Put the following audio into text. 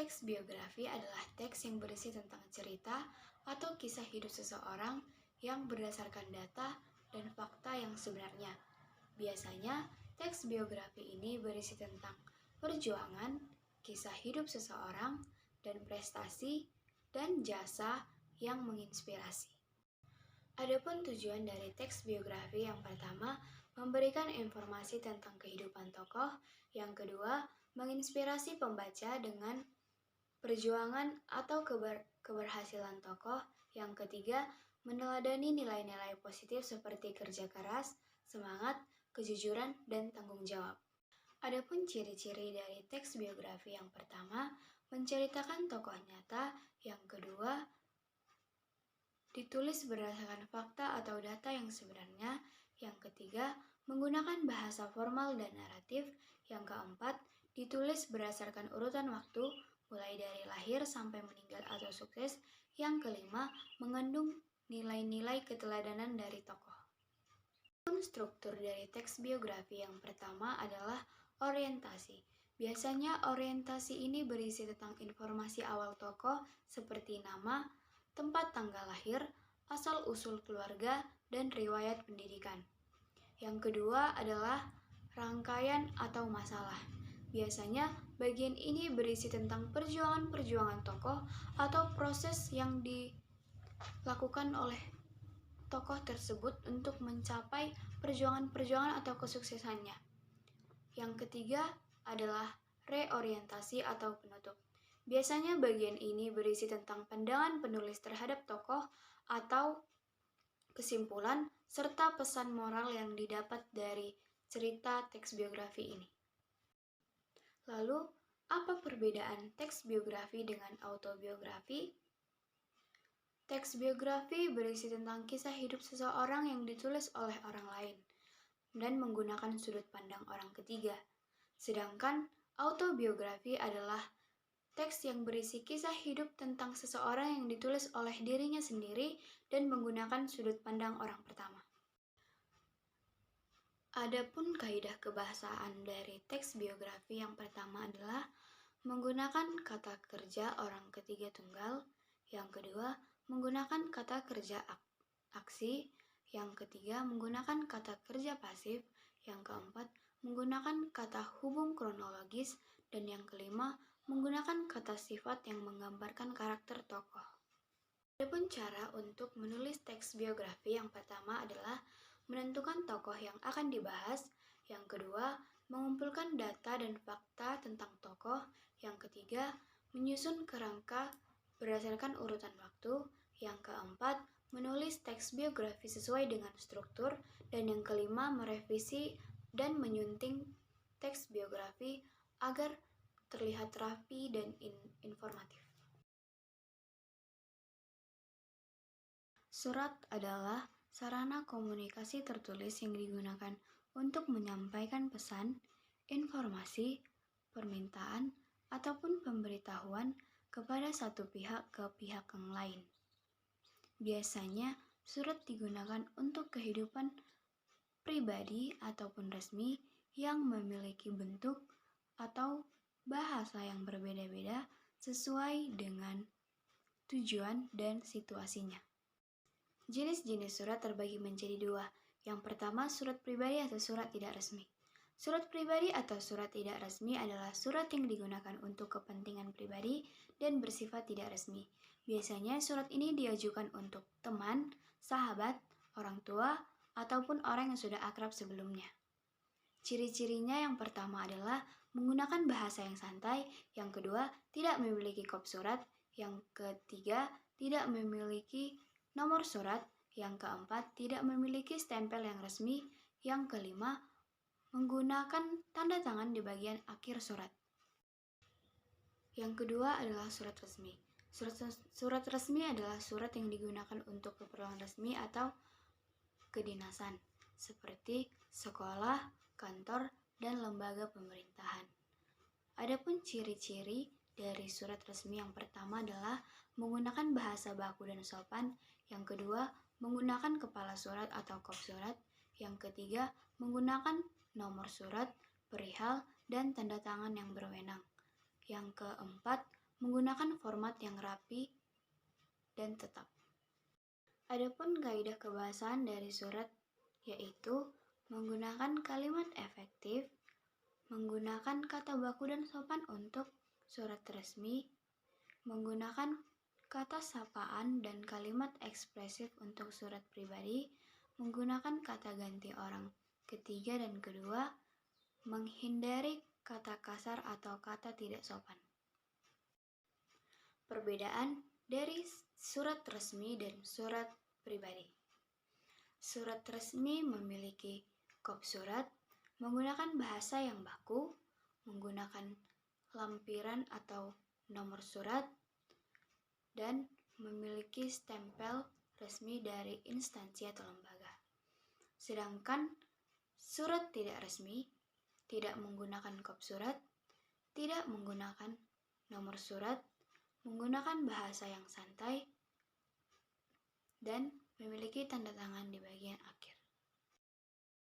Teks biografi adalah teks yang berisi tentang cerita atau kisah hidup seseorang yang berdasarkan data dan fakta yang sebenarnya. Biasanya, teks biografi ini berisi tentang perjuangan, kisah hidup seseorang, dan prestasi dan jasa yang menginspirasi. Adapun tujuan dari teks biografi yang pertama, memberikan informasi tentang kehidupan tokoh, yang kedua, menginspirasi pembaca dengan perjuangan atau keberhasilan tokoh, yang ketiga, meneladani nilai-nilai positif seperti kerja keras, semangat, kejujuran, dan tanggung jawab. Adapun ciri-ciri dari teks biografi yang pertama, menceritakan tokoh nyata, yang kedua, ditulis berdasarkan fakta atau data yang sebenarnya, yang ketiga, menggunakan bahasa formal dan naratif, yang keempat, ditulis berdasarkan urutan waktu, mulai dari lahir sampai meninggal atau sukses, yang kelima, mengandung nilai-nilai keteladanan dari tokoh. Struktur dari teks biografi yang pertama adalah orientasi. Biasanya orientasi ini berisi tentang informasi awal tokoh seperti nama, tempat tanggal lahir, asal-usul keluarga, dan riwayat pendidikan. Yang kedua adalah rangkaian atau masalah. Biasanya bagian ini berisi tentang perjuangan-perjuangan tokoh atau proses yang dilakukan oleh tokoh tersebut untuk mencapai perjuangan-perjuangan atau kesuksesannya. Yang ketiga adalah reorientasi atau penutup. Biasanya bagian ini berisi tentang pandangan penulis terhadap tokoh atau kesimpulan serta pesan moral yang didapat dari cerita teks biografi ini. Lalu, apa perbedaan teks biografi dengan autobiografi? Teks biografi berisi tentang kisah hidup seseorang yang ditulis oleh orang lain dan menggunakan sudut pandang orang ketiga. Sedangkan autobiografi adalah teks yang berisi kisah hidup tentang seseorang yang ditulis oleh dirinya sendiri dan menggunakan sudut pandang orang pertama. Adapun kaidah kebahasaan dari teks biografi yang pertama adalah menggunakan kata kerja orang ketiga tunggal, yang kedua menggunakan kata kerja aksi, yang ketiga menggunakan kata kerja pasif, yang keempat menggunakan kata hubung kronologis, dan yang kelima menggunakan kata sifat yang menggambarkan karakter tokoh. Adapun cara untuk menulis teks biografi yang pertama adalah menentukan tokoh yang akan dibahas, yang kedua mengumpulkan data dan fakta tentang tokoh, yang ketiga menyusun kerangka berdasarkan urutan waktu, yang keempat menulis teks biografi sesuai dengan struktur, dan yang kelima merevisi dan menyunting teks biografi agar terlihat rapi dan informatif. Surat adalah sarana komunikasi tertulis yang digunakan untuk menyampaikan pesan, informasi, permintaan, ataupun pemberitahuan kepada satu pihak ke pihak yang lain. Biasanya, surat digunakan untuk kehidupan pribadi ataupun resmi yang memiliki bentuk atau bahasa yang berbeda-beda sesuai dengan tujuan dan situasinya. Jenis-jenis surat terbagi menjadi dua. Yang pertama, surat pribadi atau surat tidak resmi. Surat pribadi atau surat tidak resmi adalah surat yang digunakan untuk kepentingan pribadi dan bersifat tidak resmi. Biasanya surat ini diajukan untuk teman, sahabat, orang tua, ataupun orang yang sudah akrab sebelumnya. Ciri-cirinya yang pertama adalah menggunakan bahasa yang santai, yang kedua tidak memiliki kop surat, yang ketiga tidak memiliki nomor surat, yang keempat tidak memiliki stempel yang resmi, yang kelima menggunakan tanda tangan di bagian akhir surat. Yang kedua adalah surat resmi. Surat resmi adalah surat yang digunakan untuk keperluan resmi atau kedinasan, seperti sekolah, kantor, dan lembaga pemerintahan. Adapun ciri-ciri dari surat resmi yang pertama adalah menggunakan bahasa baku dan sopan, yang kedua menggunakan kepala surat atau kop surat, yang ketiga menggunakan nomor surat, perihal, dan tanda tangan yang berwenang, yang keempat menggunakan format yang rapi dan tetap. Adapun kaidah kebahasaan dari surat yaitu menggunakan kalimat efektif, menggunakan kata baku dan sopan untuk surat resmi, menggunakan kata sapaan dan kalimat ekspresif untuk surat pribadi, menggunakan kata ganti orang ketiga dan kedua, menghindari kata kasar atau kata tidak sopan. Perbedaan dari surat resmi dan surat pribadi. Surat resmi memiliki kop surat, menggunakan bahasa yang baku, menggunakan lampiran atau nomor surat, dan memiliki stempel resmi dari instansi atau lembaga. Sedangkan surat tidak resmi tidak menggunakan kop surat, tidak menggunakan nomor surat, menggunakan bahasa yang santai, dan memiliki tanda tangan